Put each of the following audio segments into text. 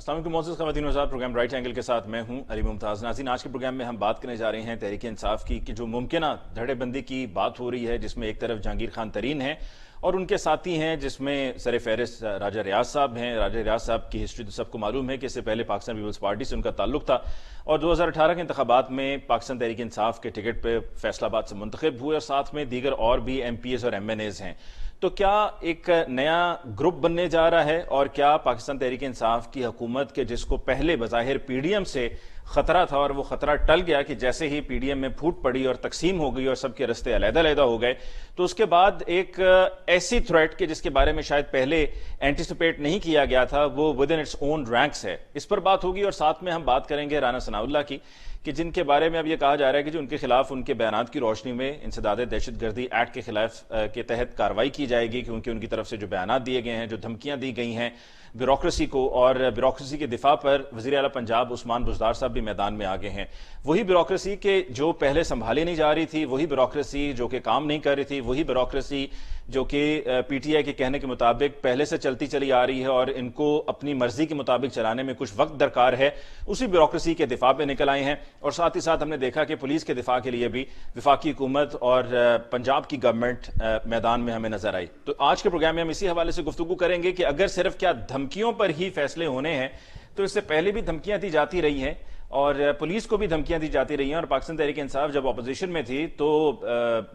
السلام علیکم معزز خواتین و حضرات، پروگرام رائٹ اینگل کے ساتھ میں ہوں علی ممتاز۔ ناظرین، آج کے پروگرام میں ہم بات کرنے جا رہے ہیں تحریک انصاف کی کہ جو ممکنہ دھڑے بندی کی بات ہو رہی ہے، جس میں ایک طرف جہانگیر خان ترین ہیں اور ان کے ساتھی ہیں، جس میں سر فہرست راجہ ریاض صاحب ہیں۔ راجہ ریاض صاحب کی ہسٹری تو سب کو معلوم ہے کہ اس سے پہلے پاکستان پیپلز پارٹی سے ان کا تعلق تھا اور 2018 کے انتخابات میں پاکستان تحریک انصاف کے ٹکٹ پہ فیصل آباد سے منتخب ہوئے، اور ساتھ میں دیگر اور بھی ایم پی ایز اور ایم این ایز ہیں۔ تو کیا ایک نیا گروپ بننے جا رہا ہے، اور کیا پاکستان تحریک انصاف کی حکومت کے جس کو پہلے بظاہر پی ڈی ایم سے خطرہ تھا اور وہ خطرہ ٹل گیا کہ جیسے ہی پی ڈی ایم میں پھوٹ پڑی اور تقسیم ہو گئی اور سب کے رستے علیحدہ علیحدہ ہو گئے، تو اس کے بعد ایک ایسی تھریٹ کہ جس کے بارے میں شاید پہلے اینٹیسپیٹ نہیں کیا گیا تھا، وہ with in its own ranks ہے، اس پر بات ہوگی۔ اور ساتھ میں ہم بات کریں گے رانا ثناء اللہ کی، کہ جن کے بارے میں اب یہ کہا جا رہا ہے کہ جو ان کے خلاف ان کے بیانات کی روشنی میں انسداد دہشت گردی ایکٹ کے خلاف کے تحت کارروائی کی جائے گی، کیونکہ ان کی طرف سے جو بیانات دیے گئے ہیں، جو دھمکیاں دی گئی ہیں بیوروکریسی کو، اور بیوروکریسی کے دفاع پر وزیر اعلیٰ پنجاب عثمان بزدار صاحب بھی میدان میں آگے ہیں۔ وہی بیوروکریسی کے جو پہلے سنبھالی نہیں جا رہی تھی، وہی بیوروکریسی جو کہ کام نہیں کر رہی تھی، وہی بیوروکریسی جو کہ پی ٹی آئی کے کہنے کے مطابق پہلے سے چلتی چلی آ رہی ہے اور ان کو اپنی مرضی کے مطابق چلانے میں کچھ وقت درکار ہے، اسی بیوروکریسی کے دفاع پہ نکل آئے ہیں۔ اور ساتھ ہی ساتھ ہم نے دیکھا کہ پولیس کے دفاع کے لیے بھی وفاقی حکومت اور پنجاب کی گورنمنٹ میدان میں ہمیں نظر آئی۔ تو آج کے پروگرام میں ہم اسی حوالے سے گفتگو کریں گے کہ اگر صرف کیا دھمکیوں پر ہی فیصلے ہونے ہیں، تو اس سے پہلے بھی دھمکیاں دی جاتی رہی ہیں اور پولیس کو بھی دھمکیاں دی جاتی رہی ہیں، اور پاکستان تحریک انصاف جب اپوزیشن میں تھی تو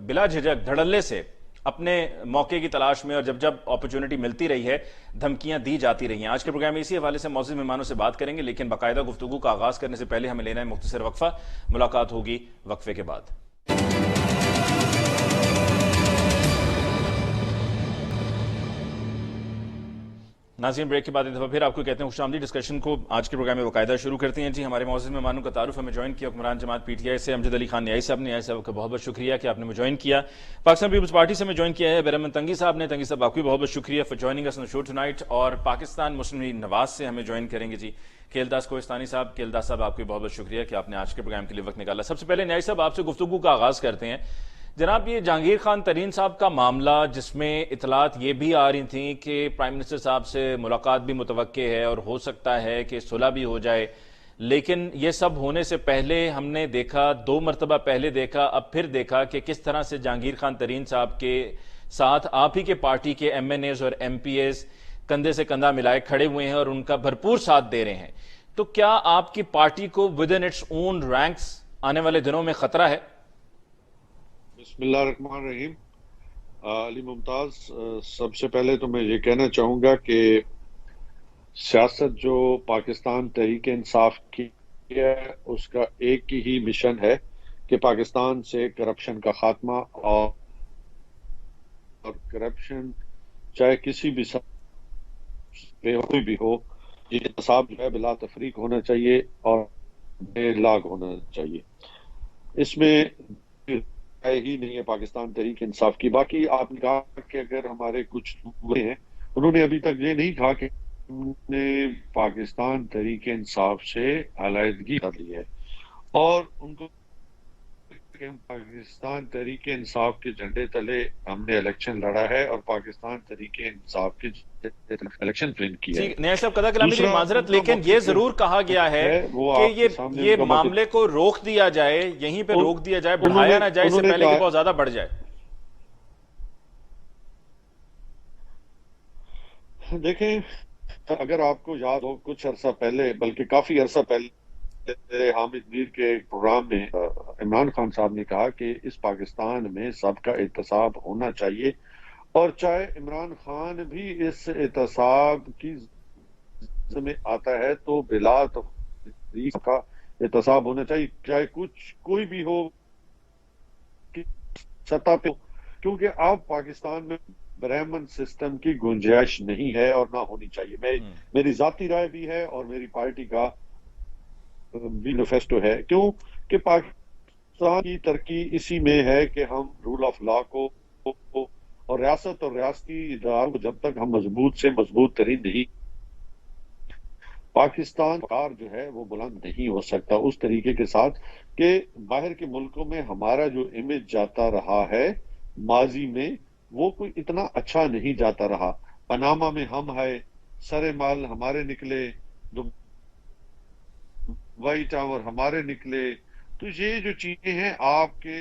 بلا جھجک دھڑلے سے اپنے موقع کی تلاش میں اور جب جب اپرچونٹی ملتی رہی ہے دھمکیاں دی جاتی رہی ہیں۔ آج کے پروگرام میں اسی حوالے سے معزز مہمانوں سے بات کریں گے، لیکن باقاعدہ گفتگو کا آغاز کرنے سے پہلے ہمیں لینا ہے مختصر وقفہ۔ ملاقات ہوگی وقفے کے بعد۔ ناظرین، بریک کے بعد ایک دفعہ پھر آپ کو کہتے ہیں خوش آمدید۔ ڈسکشن کو آج کے پروگرام میں باقاعدہ شروع کرتے ہیں۔ جی، ہمارے معزز مہمانوں کا تعارف ہمیں جوائن کیا حکمران جماعت پی ٹی آئی سے امجد علی خان نیائی صاحب نے۔ نیائی صاحب کا بہت بہت شکریہ کہ آپ نے ہمیں جوائن کیا۔ پاکستان پیپلز پارٹی سے ہمیں جوائن کیا ہے بیرمن تنگی صاحب نے۔ تنگی صاحب، آپ کو بھی بہت بہت شکریہ for joining us on the show tonight. اور پاکستان مسلم لیگ نواز سے ہمیں جوائن کریں گے جی کیلداس کوہستانی صاحب۔ کیلداس صاحب، آپ کو بہت بہت شکریہ کہ آپ نے آج کے پروگرام کے لیے وقت نکالا۔ سب سے پہلے نیائی صاحب آپ سے گفتگو کا آغاز کرتے ہیں۔ جناب، یہ جہانگیر خان ترین صاحب کا معاملہ، جس میں اطلاعات یہ بھی آ رہی تھیں کہ پرائم منسٹر صاحب سے ملاقات بھی متوقع ہے اور ہو سکتا ہے کہ صلح بھی ہو جائے، لیکن یہ سب ہونے سے پہلے ہم نے دیکھا، 2 مرتبہ پہلے دیکھا، اب پھر دیکھا کہ کس طرح سے جہانگیر خان ترین صاحب کے ساتھ آپ ہی کے پارٹی کے ایم این ایز اور ایم پی ایز کندھے سے کندھا ملائے کھڑے ہوئے ہیں اور ان کا بھرپور ساتھ دے رہے ہیں۔ تو کیا آپ کی پارٹی کو with in its own ranks آنے والے دنوں میں خطرہ ہے؟ بسم اللہ الرحمن الرحیم۔ علی ممتاز، سب سے پہلے تو میں یہ کہنا چاہوں گا کہ سیاست جو پاکستان تحریک انصاف کی ہے، اس کا ایک ہی مشن ہے کہ پاکستان سے کرپشن کا خاتمہ، اور کرپشن چاہے کسی بھی پہ کوئی بھی ہو، یہ احتساب جو ہے بلا تفریق ہونا چاہیے اور بے لاگ ہونا چاہیے۔ اس میں ہی نہیں ہے پاکستان تحریک انصاف کی۔ باقی آپ نے کہا کہ اگر ہمارے کچھ ہوئے ہیں، انہوں نے ابھی تک یہ نہیں کہا کہ انہوں نے پاکستان تحریک انصاف سے علیحدگی کر لی ہے، اور ان کو کہ ہم پاکستان تحریک انصاف کے جھنڈے تلے ہم نے الیکشن لڑا ہے اور پاکستان تحریک انصاف کے الیکشن ون کیا جی ہے۔ نیاز صاحب، قضا کلامی کی دوسرا معذرت، ان کا لیکن یہ موقف ضرور کہا گیا ہے وہ کہ آپ کے سامنے ان یہ کا موقف، معاملے کو روک دیا جائے، یہیں پہ روک دیا جائے، انہوں بڑھایا نہ جائے اس سے نے پہلے کہ کہا، بہت زیادہ بڑھ جائے۔ دیکھیں، اگر آپ کو یاد ہو کچھ عرصہ پہلے، بلکہ کافی عرصہ پہلے، حامد میر کے ایک پروگرام میں عمران خان صاحب نے کہا کہ اس پاکستان میں سب کا احتساب ہونا چاہیے، اور چاہے عمران خان بھی اس احتساب کی میں آتا ہے تو بلا تفریق کا احتساب ہونا چاہیے، چاہے کوئی بھی ہو سطح پہ، کیونکہ اب پاکستان میں برہمن سسٹم کی گنجائش نہیں ہے اور نہ ہونی چاہیے۔ میری ذاتی رائے بھی ہے اور میری پارٹی کا بھی مینیفیسٹو ہے، کیوں کہ پاکستان کی ترقی اسی میں ہے کہ ہم رول آف لا کو اور ریاست اور ریاستی اداروں کو جب تک ہم مضبوط سے مضبوط ترین نہیں، پاکستان کار جو ہے وہ بلند نہیں ہو سکتا اس طریقے کے ساتھ کہ باہر کے ملکوں میں ہمارا جو امیج جاتا رہا ہے ماضی میں، وہ کوئی اتنا اچھا نہیں جاتا رہا۔ پاناما میں ہم ہے، سرے مال ہمارے نکلے، وائی ٹاور ہمارے نکلے. تو یہ جو چیزیں ہیں آپ کے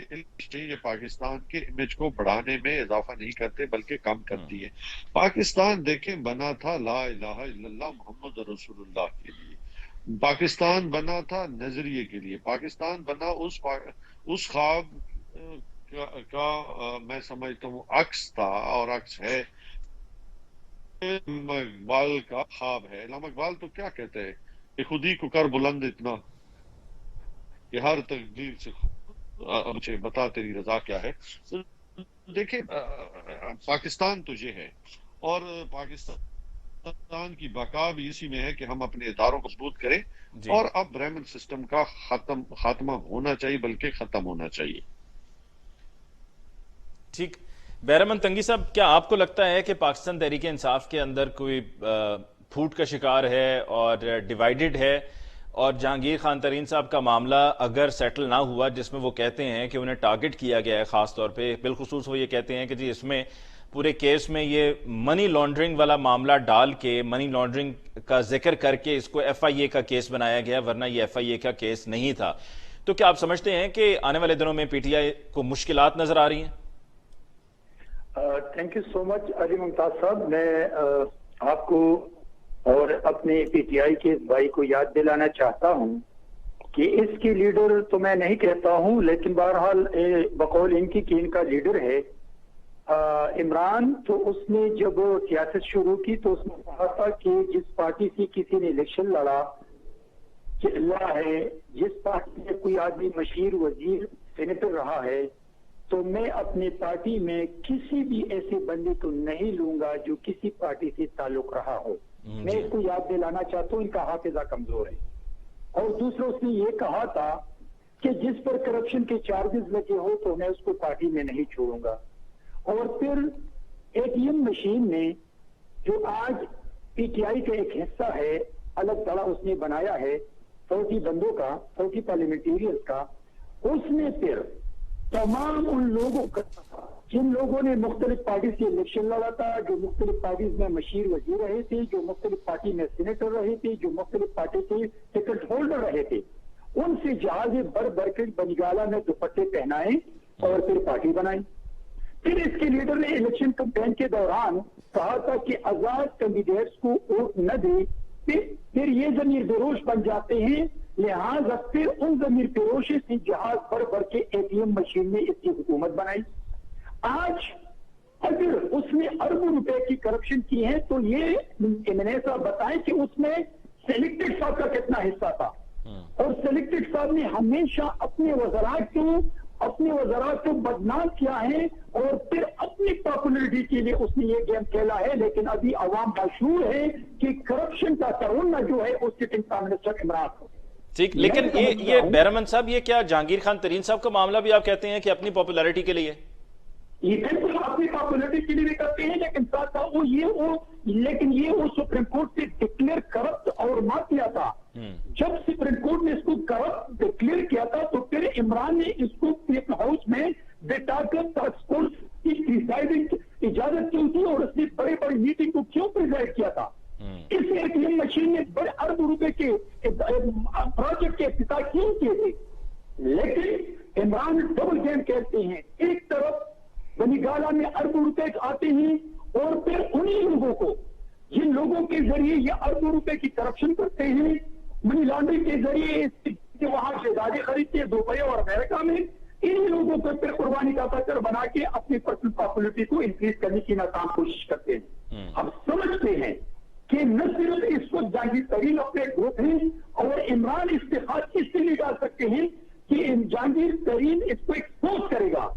یہ پاکستان کے امیج کو بڑھانے میں اضافہ نہیں کرتے بلکہ کم کرتی ہے. پاکستان دیکھیں بنا تھا لا الہ الا اللہ محمد رسول اللہ کے لیے. پاکستان بنا تھا نظریے کے لیے. پاکستان بنا اس خواب کا میں سمجھتا ہوں عکس تھا اور عکس ہے. علامہ اقبال کا خواب ہے. علامہ اقبال تو کیا کہتے ہیں کہ خودی کو کر بلند اتنا کہ ہر تقدیر سے مجھے بتا تیری رضا کیا ہے. دیکھیں پاکستان تو یہ ہے اور پاکستان کی بقا بھی اسی میں ہے کہ ہم اپنے اداروں کو مضبوط کریں جی اور اب برہمن سسٹم کا خاتمہ ہونا چاہیے بلکہ ختم ہونا چاہیے. ٹھیک. بہرامند تنگی صاحب، کیا آپ کو لگتا ہے کہ پاکستان تحریک انصاف کے اندر کوئی پھوٹ کا شکار ہے اور ڈیوائیڈڈ ہے، اور جہانگیر خان ترین صاحب کا معاملہ اگر سیٹل نہ ہوا جس میں وہ کہتے ہیں کہ انہیں ٹارگٹ کیا گیا ہے، خاص طور پہ بالخصوص وہ یہ کہتے ہیں کہ جی اس میں پورے کیس میں یہ منی لانڈرنگ والا معاملہ ڈال کے، منی لانڈرنگ کا ذکر کر کے اس کو ایف آئی اے کا کیس بنایا گیا، ورنہ یہ ایف آئی اے کا کیس نہیں تھا. تو کیا آپ سمجھتے ہیں کہ آنے والے دنوں میں پی ٹی آئی کو مشکلات نظر آ رہی ہیں؟ تھینک یو سو مچ علی ممتاز صاحب. میں آپ کو اور اپنے پی ٹی آئی کے بھائی کو یاد دلانا چاہتا ہوں کہ اس کی لیڈر تو میں نہیں کہتا ہوں، لیکن بہرحال بقول ان کی کہ ان کا لیڈر ہے عمران. تو اس نے جب سیاست شروع کی تو اس نے کہا تھا کہ جس پارٹی سے کسی نے الیکشن لڑا ہے، جس پارٹی سے کوئی آدمی مشیر وزیر سینیٹر رہا ہے، تو میں اپنی پارٹی میں کسی بھی ایسے بندے کو نہیں لوں گا جو کسی پارٹی سے تعلق رہا ہو. میں اس کو یاد دلانا چاہتا ہوں، ان کا حافظہ کمزور ہے. اور دوسرا اس نے یہ کہا تھا کہ جس پر کرپشن کے چارجز لگے ہو تو میں اس کو پارٹی میں نہیں چھوڑوں گا. اور پھر اے ٹی ایم مشین میں جو آج پی ٹی آئی کا ایک حصہ ہے، الگ طرح اس نے بنایا ہے فوجی بندوں کا، فوجی پارلیمنٹیرینز کا، اس نے پھر تمام ان لوگوں کا جن لوگوں نے مختلف پارٹی سے الیکشن لڑا تھا، جو مختلف پارٹیز میں مشیر وزیر رہے تھے، جو مختلف پارٹی میں سینیٹر رہے تھے، جو مختلف پارٹی کے ٹکٹ ہولڈر رہے تھے، ان سے جہازیں بھر کے بنگالہ میں دوپٹے پہنائے اور پھر پارٹی بنائی. پھر اس کے لیڈر نے الیکشن کمپین کے دوران کہا تھا کہ آزاد کینڈیڈیٹس کو ووٹ نہ دے. پھر یہ ضمیر فروش بن جاتے ہیں، لہٰذا پھر ان ضمیر فروشی سے جہاز بھر کے اے ٹی ایم مشین میں اس کی حکومت بنائی. آج اگر اس نے اربوں روپے کی کرپشن کی ہے تو یہ امین صاحب بتائیں کہ اس میں سلیکٹڈ صاحب کا کتنا حصہ تھا. اور سلیکٹڈ صاحب نے ہمیشہ اپنے وزراء کو بدنام کیا ہے اور پھر اپنی پاپولرٹی کے لیے اس نے یہ گیم کھیلا ہے. لیکن ابھی عوام مشہور ہے کہ کرپشن کا ترونہ جو ہے اس سٹنگ پرائم منسٹر عمران کو. ٹھیک، لیکن یہ بہرامند صاحب، یہ کیا جہانگیر خان ترین صاحب کا معاملہ بھی آپ کہتے ہیں کہ اپنی پاپولیرٹی کے لیے؟ یہ بالکل اپنی پاپولیرٹی کے لیے بھی کرتے ہیں، لیکن ساتھ لیکن یہ سپریم کورٹ سے ڈکلیئر کرپٹ اور مافیا تھا. جب سپریم کورٹ نے اس کو کرپٹ ڈکلیئر کیا تھا تو پھر عمران نے اس کو پیپل ہاؤس میں بٹھا کر ٹاسک فورس کی پریزائڈنگ اجازت کیوں تھی اور اس نے بڑی میٹنگ کو کیوں پریزائڈ کیا تھا. اس اے ٹی ایم مشین نے بڑے ارب روپے کے پروجیکٹ کے افتتاح کیوں کیے تھے. لیکن عمران ڈبل گیم کہتے ہیں، ایک طرف بنگالہ میں اربوں روپے آتے ہیں اور پھر انہی لوگوں کو جن لوگوں کے ذریعے یہ اربوں روپے کی کرپشن کرتے ہیں، منی لانڈرنگ کے ذریعے وہاں شہزادے خریدتے ہیں دبئی اور امریکہ میں، انہی لوگوں کو پھر قربانی کا پتھر بنا کے اپنی پرسنل پاپولیرٹی کو انکریز کرنے کی ناکام کوشش کرتے ہیں. اب سمجھتے ہیں کہ نہ صرف اس وقت جہانگیر ترین اپنے گروپ ہیں اور عمران استفاد اس سے نہیں ڈال سکتے ہیں کہ جہانگیر ترین اس کو ایکسپوز کرے گا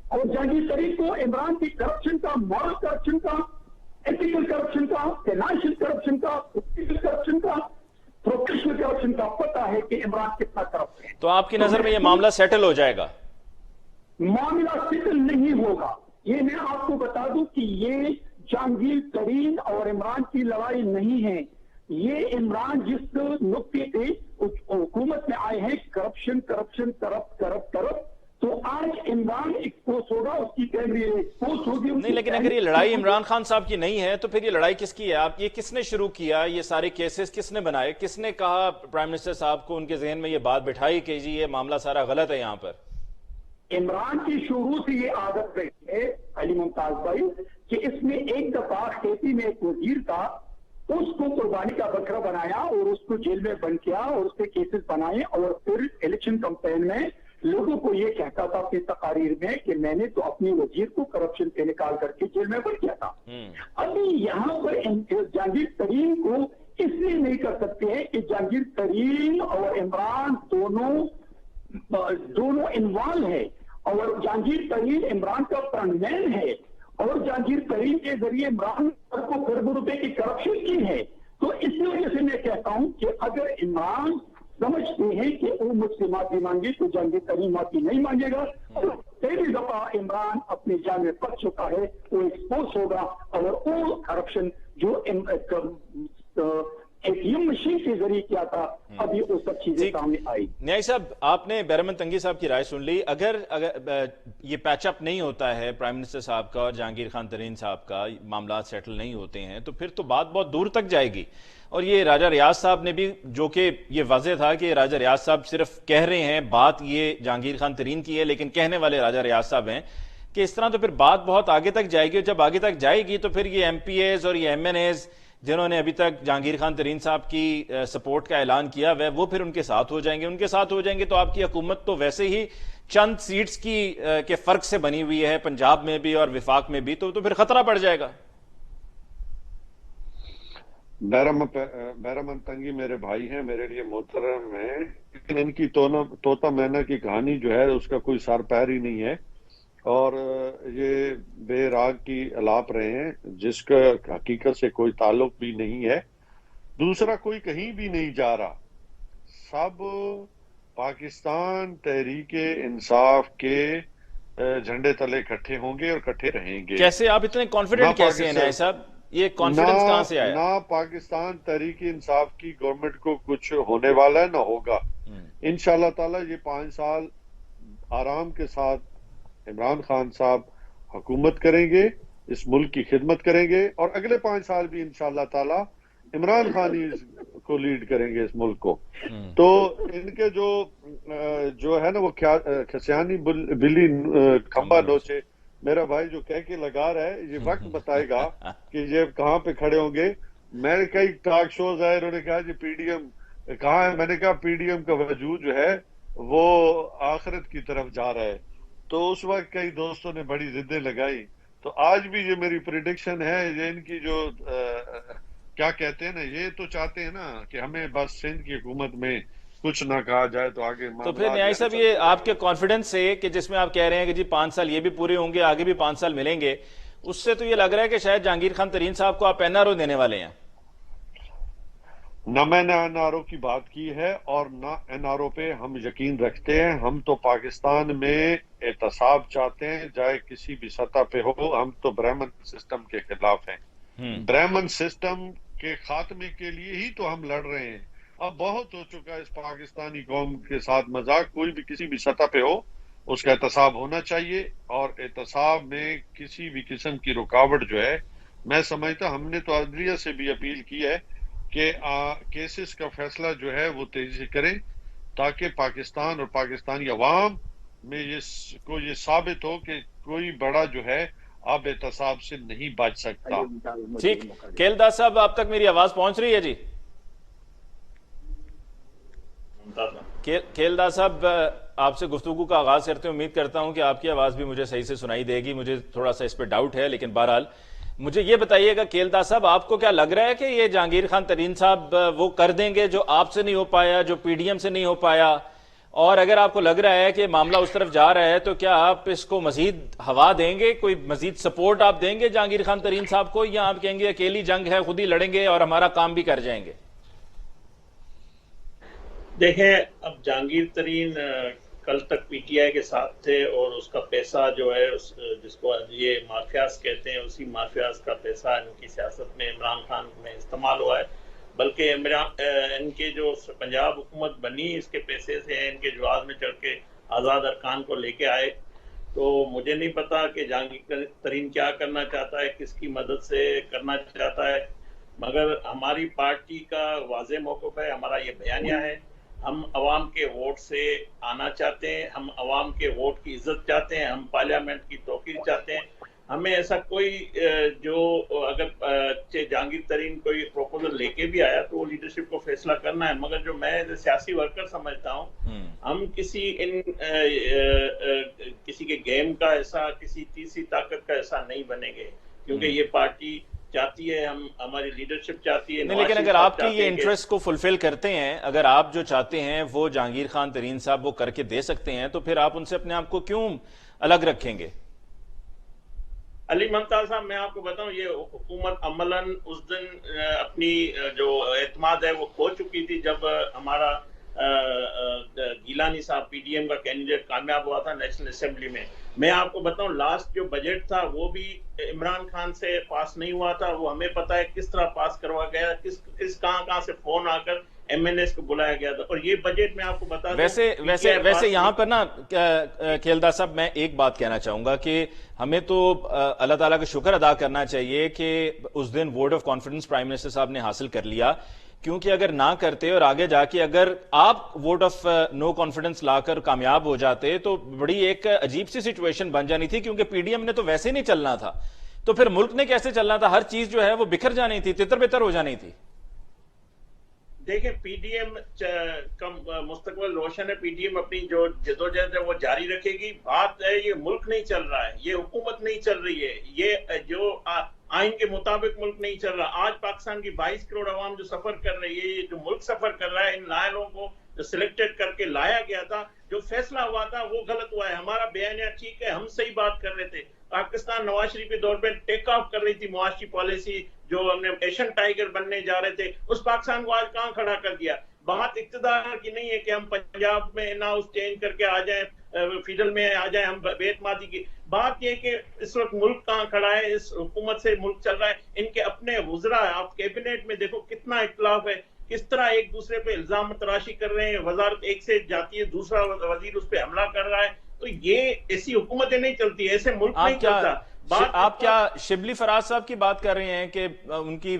اور جہانگیر ترین کو عمران کی کرپشن کا، مورل کرپشن کا، ایتھیکل کرپشن کا، فائنانشل کرپشن کا، پولیٹیکل کرپشن کا، پروفیشنل کرپشن کا پتہ ہے کہ عمران کتنا کرپٹ ہے. تو آپ کی نظر میں یہ معاملہ سیٹل ہو جائے گا؟ معاملہ سیٹل نہیں ہوگا. یہ میں آپ کو بتا دوں کہ یہ جہانگیر ترین اور عمران کی لڑائی نہیں ہے. یہ عمران جس نقطے پہ حکومت میں آئے ہیں کرپشن، تو آج عمران ایکسپوز ہوگا, اس کی کیمری ایکسپوز ہوگی. نہیں, لیکن اگر یہ لڑائی عمران خان صاحب کی نہیں ہے تو پھر یہ لڑائی کس کی ہے؟ آپ یہ کس نے شروع کیا؟ یہ سارے کیسز کس نے بنائے؟ کس نے کہا پرائم منسٹر صاحب کو ان کے ذہن میں یہ بات بٹھائی کہ جی یہ معاملہ سارا غلط ہے یہاں پر؟ عمران کی شروع سے یہ عادت رہی ہے علی ممتاز بھائی کہ اس نے ایک دفعہ کھیتی میں ایک وزیر تھا, اس کو قربانی کا بکرا بنایا اور اس کو جیل میں بند کیا اور اس کے کیسز بنائے, اور پھر الیکشن کمپین میں لوگوں کو یہ کہتا تھا اپنی تقاریر میں کہ میں نے تو اپنی وزیر کو کرپشن پہ نکال کر کے جیل میں بند کیا تھا. ابھی یہاں پر جہانگیر ترین کو اس لیے نہیں کر سکتے ہیں کہ جہانگیر ترین اور عمران دونوں انوالو ہے, اور جہانگیر ترین عمران کا فرنٹ مین ہے, اور جہانگیر ترین کے ذریعے عمران کو کروڑوں روپے کی کرپشن کی ہے. تو اس وجہ سے میں کہتا ہوں کہ اگر عمران سمجھتے ہیں کہ وہ مجھ سے معافی مانگے تو جہانگیر ترین معافی نہیں مانگے گا, اور پہلی دفعہ عمران اپنے جان میں پڑ چکا ہے, وہ ایکسپوز ہوگا, اور وہ کرپشن جو ATM مشین کے ذریعے کیا تھا ابھی وہ سب چیزیں سامنے آئی. نیائی صاحب, آپ نے بیرمن تنگی صاحب کی رائے سن لی. اگر یہ پیچ اپ نہیں ہوتا ہے پرائم منسٹر صاحب کا اور جہانگیر خان ترین صاحب کا, معاملات سیٹل نہیں ہوتے ہیں, تو پھر تو بات بہت دور تک جائے گی. اور یہ راجہ ریاض صاحب نے بھی, جو کہ یہ واضح تھا کہ راجہ ریاض صاحب صرف کہہ رہے ہیں, بات یہ جہانگیر خان ترین کی ہے لیکن کہنے والے راجہ ریاض صاحب ہیں, کہ اس طرح تو پھر بات بہت آگے تک جائے گی, اور جب آگے تک جائے گی تو پھر یہ MPAs اور یہ MNAs جنہوں نے ابھی تک جہانگیر خان ترین صاحب کی سپورٹ کا اعلان کیا ہے وہ پھر ان کے ساتھ ہو جائیں گے, تو آپ کی حکومت تو ویسے ہی چند سیٹس کے فرق سے بنی ہوئی ہے, پنجاب میں بھی اور وفاق میں بھی, تو پھر خطرہ پڑ جائے گا. بیرمن تنگی میرے بھائی ہیں, میرے لیے محترم ہیں, لیکن ان کی طوطا مینا کی کہانی جو ہے اس کا کوئی سر پیر ہی نہیں ہے, اور یہ بے راگ کی الاپ رہے ہیں جس کا حقیقت سے کوئی تعلق بھی نہیں ہے. دوسرا, کوئی کہیں بھی نہیں جا رہا, سب پاکستان تحریک انصاف کے جھنڈے تلے اکٹھے ہوں گے اور اکٹھے رہیں گے. کیسے آپ اتنے کانفیڈنٹ کیسے ہیں نیائی صاحب؟ یہ کانفیڈنس کہاں سے آیا؟ نہ پاکستان تحریک انصاف کی گورنمنٹ کو کچھ ہونے والا ہے نہ ہوگا. انشاءاللہ تعالی یہ 5 سال آرام کے ساتھ عمران خان صاحب حکومت کریں گے, اس ملک کی خدمت کریں گے, اور اگلے 5 سال بھی انشاءاللہ تعالی عمران خان ہی کو لیڈ کریں گے اس ملک کو. تو ان کے جو ہے نا وہ کھسیانی بلی کھمبا نوچے, میرا بھائی جو کہہ کے لگا رہا ہے, یہ وقت بتائے گا کہ یہ کہاں پہ کھڑے ہوں گے. میں نے کئی ٹاک شوز آئے, انہوں نے کہا جی PDM کہاں ہے, میں نے کہا PDM کا وجود جو ہے وہ آخرت کی طرف جا رہا ہے. تو اس وقت کئی دوستوں نے بڑی ضدیں لگائی. تو آج بھی یہ میری پریڈکشن ہے, یہ ان کی جو کیا کہتے ہیں نا, یہ تو چاہتے ہیں نا کہ ہمیں بس سندھ کی حکومت میں کچھ نہ کہا جائے تو آگے. تو پھر نیائی صاحب, یہ آپ کے کانفیڈنس سے کہ جس میں آپ کہہ رہے ہیں کہ جی 5 سال یہ بھی پورے ہوں گے, آگے بھی 5 سال ملیں گے, اس سے تو یہ لگ رہا ہے کہ شاید جہانگیر خان ترین صاحب کو آپ NRO دینے والے ہیں. نہ میں نے NRO کی بات کی ہے اور نہ NRO پہ ہم یقین رکھتے ہیں. ہم تو پاکستان میں احتساب چاہتے ہیں, چاہے کسی بھی سطح پہ ہو. ہم تو برہمن سسٹم کے خلاف ہیں. برہمن سسٹم کے خاتمے کے لیے ہی تو ہم لڑ رہے ہیں. اب بہت ہو چکا اس پاکستانی قوم کے ساتھ مذاق. کوئی بھی کسی بھی سطح پہ ہو اس کا احتساب ہونا چاہیے, اور احتساب میں کسی بھی قسم کی رکاوٹ جو ہے, میں سمجھتا ہم نے تو عدلیہ سے بھی اپیل کی ہے کہ کیسز کا فیصلہ جو ہے وہ تیزی سے کریں, تاکہ پاکستان اور پاکستانی عوام میں یہ ثابت ہو کہ کوئی بڑا جو ہے اب احتساب سے نہیں بچ سکتا. ٹھیک, کیلداس صاحب آپ تک میری آواز پہنچ رہی ہے جی؟ کیلداس صاحب, آپ سے گفتگو کا آغاز کرتے ہیں, امید کرتا ہوں کہ آپ کی آواز بھی مجھے صحیح سے سنائی دے گی. مجھے تھوڑا سا اس پہ ڈاؤٹ ہے, لیکن بہرحال مجھے یہ بتائیے گا کیلداس صاحب, آپ کو کیا لگ رہا ہے کہ یہ جہانگیر خان ترین صاحب وہ کر دیں گے جو آپ سے نہیں ہو پایا, جو PDM سے نہیں ہو پایا؟ اور اگر آپ کو لگ رہا ہے کہ معاملہ اس طرف جا رہا ہے تو کیا آپ اس کو مزید ہوا دیں گے, کوئی مزید سپورٹ آپ دیں گے جہانگیر خان ترین صاحب کو, یا آپ کہیں گے اکیلی جنگ ہے, خود ہی لڑیں گے اور ہمارا کام بھی کر جائیں گے؟ دیکھیں, اب جہانگیر ترین کل تک PTI کے ساتھ تھے, اور اس کا پیسہ جو ہے جس کو یہ مافیاز کہتے ہیں, اسی مافیاز کا پیسہ ان کی سیاست میں عمران خان میں استعمال ہوا ہے. بلکہ ان کے جو پنجاب حکومت بنی اس کے پیسے سے, ان کے جواز میں چڑھ کے آزاد ارکان کو لے کے آئے. تو مجھے نہیں پتا کہ جہانگیر ترین کیا کرنا چاہتا ہے، کس کی مدد سے کرنا چاہتا ہے، مگر ہماری پارٹی کا واضح موقف ہے، ہمارا یہ بیانیہ ہے، ہم عوام کے ووٹ سے آنا چاہتے ہیں، ہم عوام کے ووٹ کی عزت چاہتے ہیں، ہم پارلیمنٹ کی توقیر چاہتے ہیں. ہمیں ایسا کوئی جو اگر جہانگیر ترین کوئی پروپوزل لے کے بھی آیا تو وہ لیڈرشپ کو فیصلہ کرنا ہے، مگر جو میں سیاسی ورکر سمجھتا ہوں، ہم کسی کے گیم کا ایسا، کسی تیسری طاقت کا ایسا نہیں بنیں گے، کیونکہ یہ پارٹی چاہتی ہے، ہماری لیڈرشپ چاہتی ہے. نہیں، لیکن اگر آپ کے یہ انٹرسٹ کو فلفل کرتے ہیں، اگر آپ جو چاہتے ہیں وہ جہانگیر خان ترین صاحب وہ کر کے دے سکتے ہیں، تو پھر آپ ان سے اپنے آپ کو کیوں الگ رکھیں گے؟ علی ممتاز صاحب، میں آپ کو بتاؤں، یہ حکومت عملاً اس دن اپنی جو اعتماد ہے وہ کھو چکی تھی جب ہمارا گیلانی صاحب پی ڈی ایم کا کینڈیڈیٹ کامیاب ہوا تھا نیشنل اسمبلی میں. میں آپ کو بتاؤں، لاسٹ جو بجٹ تھا وہ بھی عمران خان سے پاس نہیں ہوا تھا. وہ ہمیں پتا ہے کس طرح پاس کروا گیا، کس کہاں سے فون آ کر ایم این ایس کو بلایا گیا تھا. اور یہ بجٹ میں آپ کو بتا دوں، ویسے یہاں پر نا کھیلدار صاحب میں ایک بات کہنا چاہوں گا کہ ہمیں تو اللہ تعالیٰ کا شکر ادا کرنا چاہیے کہ اس دن vote of confidence prime minister صاحب نے حاصل کر لیا، کیونکہ اگر نہ کرتے اور آگے جا کے اگر آپ ووٹ آف نو کانفیڈنس لا کر کامیاب ہو جاتے تو بڑی ایک عجیب سی سچویشن بن جانی تھی، کیونکہ پی ڈی ایم نے تو ویسے نہیں چلنا تھا، تو پھر ملک نے کیسے چلنا تھا؟ ہر چیز جو ہے وہ بکھر جانی تھی، تتر بتر ہو جانی تھی. دیکھیں، پی ڈی ایم کا مستقبل روشن ہے. پی ڈی ایم اپنی جو جدوجہد ہے وہ جاری رکھے گی. بات ہے یہ ملک نہیں چل رہا ہے، یہ حکومت نہیں چل رہی ہے، یہ جو آئین کے مطابق ملک نہیں چل رہا. آج پاکستان کی 22 کروڑ عوام جو سفر کر رہی ہے، یہ جو ملک سفر کر رہا ہے، ان نائلوں کو جو سلیکٹڈ کر کے لایا گیا تھا، جو فیصلہ ہوا تھا وہ غلط ہوا ہے. ہمارا بیانیہ ٹھیک ہے، ہم صحیح بات کر رہے تھے. پاکستان نواز شریف کے دور پہ ٹیک آف کر رہی تھی معاشی پالیسی، جو ہم نے ایشین ٹائیگر بننے جا رہے تھے، اس پاکستان کو آج کہاں کھڑا کر دیا. بات اقتدار کی نہیں ہے کہ ہم پنجاب میں نہ اس چینج کر کے آ جائیں، فیڈل میں آ جائیں، ہم بے اعتمادی کی. بات یہ کہ اس وقت ملک کہاں کھڑا ہے، اس حکومت سے ملک چل رہا ہے. ان کے اپنے وزراء، آپ کیبنٹ میں دیکھو کتنا اختلاف ہے، کس طرح ایک دوسرے پہ الزام تراشی کر رہے ہیں. وزارت ایک سے جاتی ہے، دوسرا وزیر اس پہ حملہ کر رہا ہے. تو یہ ایسی حکومتیں نہیں چلتی، ایسے ملک نہیں چلتا. آپ کیا شبلی فراز صاحب کی بات کر رہے ہیں کہ ان کی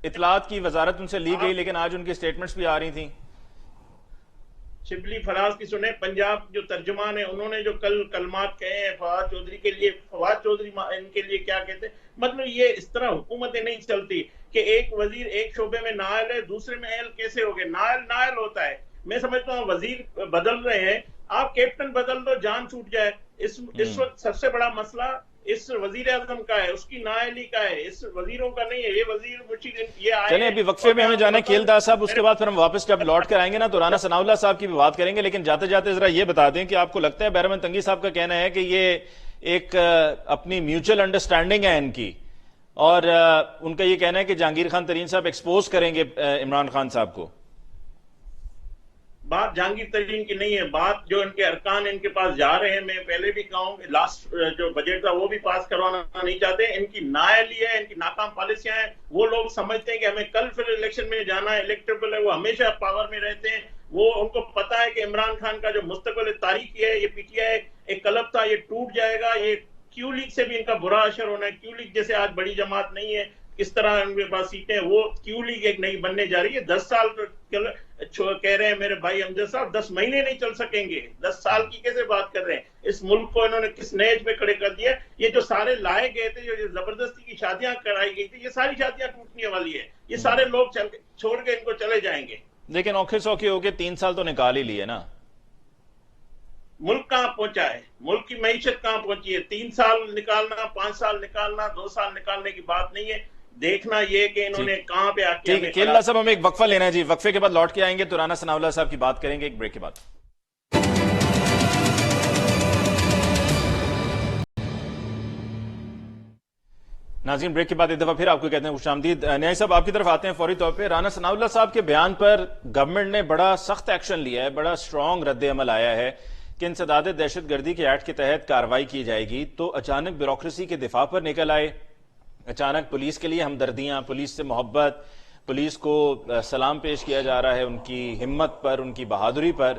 اطلاعات کی وزارت ان سے لی گئی لیکن آج ان کی سٹیٹمنٹس بھی آ رہی تھیں؟ شبلی فراز کی سنیں، پنجاب جو ترجمان ہیں انہوں نے جو کل کلمات کہے ہیں فواد چودھری کے لیے، فواد چودھری ان کے لیے کیا کہتے ہیں، مطلب یہ اس طرح حکومتیں نہیں چلتی کہ ایک وزیر ایک شعبے میں نائل ہے، دوسرے میں اہل کیسے ہو گئے. نائل ہوتا ہے. میں سمجھتا ہوں وزیر بدل رہے ہیں، آپ کیپٹن بدل دو، جان چھوٹ جائے. اس وقت سب سے بڑا مسئلہ اس وزیر اعظم کا ہے، اس کی نااہلی کا ہے، اس وزیروں کا نہیں ہے. یہ وزیر یہ آئے. چلیں ابھی وقفے میں ہمیں جانا ہے کھیلدار صاحب، اس کے بعد پھر ہم واپس جب لوٹ کر آئیں گے نا تو رانا ثناء اللہ صاحب کی بھی بات کریں گے. لیکن جاتے جاتے ذرا یہ بتا دیں کہ آپ کو لگتا ہے، بیرمن تنگی صاحب کا کہنا ہے کہ یہ ایک اپنی میوچل انڈرسٹینڈنگ ہے ان کی، اور ان کا یہ کہنا ہے کہ جہانگیر خان ترین صاحب ایکسپوز کریں گے عمران خان صاحب کو. بات جہانگیر ترین کی نہیں ہے، بات جو ان کے ارکان ان کے پاس جا رہے ہیں. میں پہلے بھی کہوں کہ لاسٹ جو بجٹ تھا وہ بھی پاس کروانا نہیں چاہتے. ان کی نااہلی ہے، ان کی ناکام پالیسیاں ہیں. وہ لوگ سمجھتے ہیں کہ ہمیں کل پھر الیکشن میں جانا ہے، الیکٹیبل ہے. وہ ہمیشہ پاور میں رہتے ہیں. وہ ان کو پتا ہے کہ عمران خان کا جو مستقبل تاریخی ہے، یہ پی ٹی آئی ایک کلب تھا، یہ ٹوٹ جائے گا. یہ کیو لیگ سے بھی ان کا برا اثر ہونا ہے. کیو لیگ جیسے آج بڑی جماعت نہیں ہے، کس طرح ان کے پاس سیٹیں، وہ کیو لیگ ایک نہیں بننے جا رہی ہے. 10 سال کہہ رہے ہیں میرے بھائی امجد صاحب، 10 مہینے نہیں چل سکیں گے. 10 سال کی کیسے بات کر رہے ہیں؟ اس ملک کو انہوں نے کس نیج پہ کھڑے کر دیا. یہ جو سارے لائے گئے تھے، جو زبردستی کی شادیاں کرائی گئی تھی، یہ ساری شادیاں ٹوٹنے والی ہے. یہ سارے لوگ چھوڑ کے ان کو چلے جائیں گے. لیکن اوکھے سوکھے ہو کے 3 سال تو نکال ہی لیے نا. ملک کہاں پہنچا ہے؟ ملک کی معیشت کہاں پہنچی ہے؟ 3 سال نکالنا، 5 سال نکالنا، 2 سال نکالنے کی بات نہیں ہے. دیکھنا یہ کہ انہوں نے کہاں پہ آکے ٹھیک ہے. صاحب ہمیں ایک وقفہ لینا ہے جی، وقفے کے بعد لوٹ کے آئیں گے تو رانا ثناء اللہ صاحب کی بات کریں گے ایک بریک کے بعد. ناظرین بریک کے بعد ایک دفعہ پھر آپ کو کہتے ہیں خوش آمدید. نیائی صاحب آپ کی طرف آتے ہیں فوری طور پہ. رانا ثناء اللہ صاحب کے بیان پر گورنمنٹ نے بڑا سخت ایکشن لیا ہے، بڑا سٹرونگ رد عمل آیا ہے کہ انسداد دہشت گردی کے ایکٹ کے تحت کارروائی کی جائے گی. تو اچانک بیوروکریسی کے دفاع پر نکل آئے، اچانک پولیس کے لیے ہمدردیاں، پولیس سے محبت، پولیس کو سلام پیش کیا جا رہا ہے ان کی ہمت پر، ان کی بہادری پر.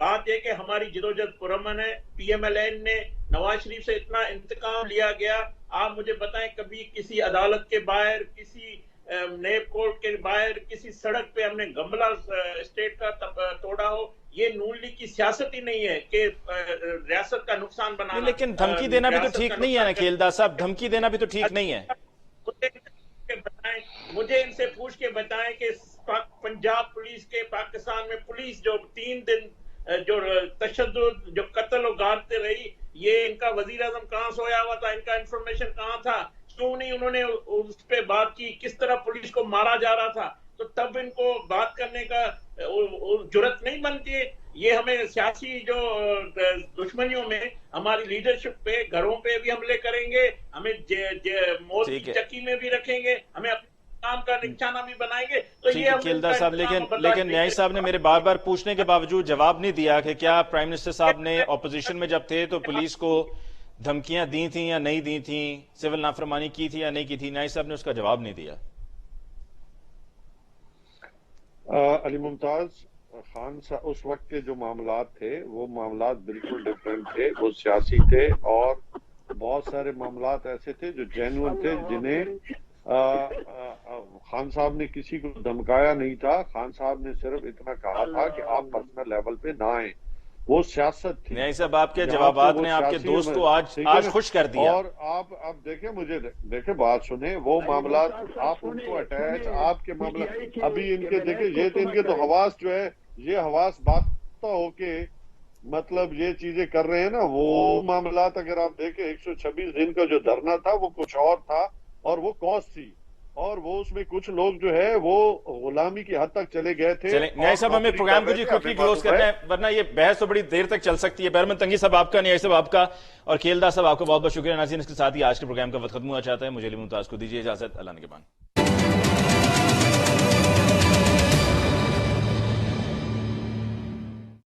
بات یہ کہ ہماری جدوجہد پرامن ہے. پی ایم ایل این نے نواز شریف سے اتنا انتقام لیا گیا. آپ مجھے بتائیں کبھی کسی عدالت کے باہر, کسی نیب کورٹ کے باہر, کسی سڑک پہ ہم نے گملہ اسٹیٹ کا توڑا ہو؟ یہ نون لیگ کی سیاست ہی نہیں ہے کہ ریاست کا نقصان بنانا. لیکن دھمکی دینا بھی تو ٹھیک نہیں ہے نا کھیلدار صاحب, دھمکی دینا بھی تو ٹھیک نہیں ہے. مجھے ان سے پوچھ کے بتائیں کہ پنجاب پولیس کے, پاکستان میں پولیس جو 3 دن جو تشدد, جو قتل و غارتیں رہی, یہ ان کا وزیر اعظم کہاں سویا ہوا تھا, ان کا انفارمیشن کہاں تھا؟ کیوں نہیں انہوں نے اس پہ بات کی؟ کس طرح پولیس کو مارا جا رہا تھا؟ تو تب ان کو بات کرنے کا جرات نہیں بنتی ہے. یہ ہمیں سیاسی جو دشمنیوں میں ہماری لیڈرشپ پہ, گھروں پہ بھی حملے کریں گے, ہمیں موت کی چکی میں بھی رکھیں گے, ہمیں اپنے کام کا نشانہ بھی بنائیں گے. تو یہ کھیلدار صاحب, لیکن نیائی صاحب نے میرے بار بار پوچھنے کے باوجود جواب نہیں دیا کہ کیا پرائم منسٹر صاحب نے اپوزیشن میں جب تھے تو پولیس کو دھمکیاں دی تھیں یا نہیں دی تھیں, سول نافرمانی کی تھی یا نہیں کی تھی. نیائی صاحب نے اس کا جواب نہیں دیا. علی ممتاز خان صاحب, اس وقت کے جو معاملات تھے وہ معاملات بالکل ڈیفرنٹ تھے, وہ سیاسی تھے, اور بہت سارے معاملات ایسے تھے جو جینوئن تھے, جنہیں خان صاحب نے کسی کو دھمکایا نہیں تھا. خان صاحب نے صرف اتنا کہا تھا کہ آپ پرسنل لیول پہ نہ آئیں. وہ سیاست تھی. نیائی صاحب, آپ کے جوابات نے آپ کے دوست کو آج خوش کر دیا. اور آپ اب دیکھیں, مجھے دیکھیں, بات سنیں, وہ معاملات آپ ان کو اٹیچ, آپ کے معاملات ابھی ان کے دیکھیں, یہ تو ان کے تو حواس جو ہے, یہ حواس بات ہو کے مطلب یہ چیزیں کر رہے ہیں نا. وہ معاملات اگر آپ دیکھیں 126 دن کا جو دھرنا تھا وہ کچھ اور تھا, اور وہ کاز تھی, اور وہ اس میں کچھ لوگ جو ہے وہ غلامی کی حد تک چلے گئے تھے. نیائی صاحب, ہمیں پروگرام کو جی کلی کلوز کرنا ہے, ورنہ یہ بحث تو بڑی دیر تک چل سکتی ہے. بہرمن تنگی صاحب آپ کا, نیائی صاحب آپ کا, اور کھیلدار صاحب آپ کا بہت بہت شکریہ. ناظرین, اس کے ساتھ ہی آج کے پروگرام کا وقت ختم ہوا چاہتا ہے. مجھے علی ممتاز کو دیجیے اجازت. اللہ نگہبان.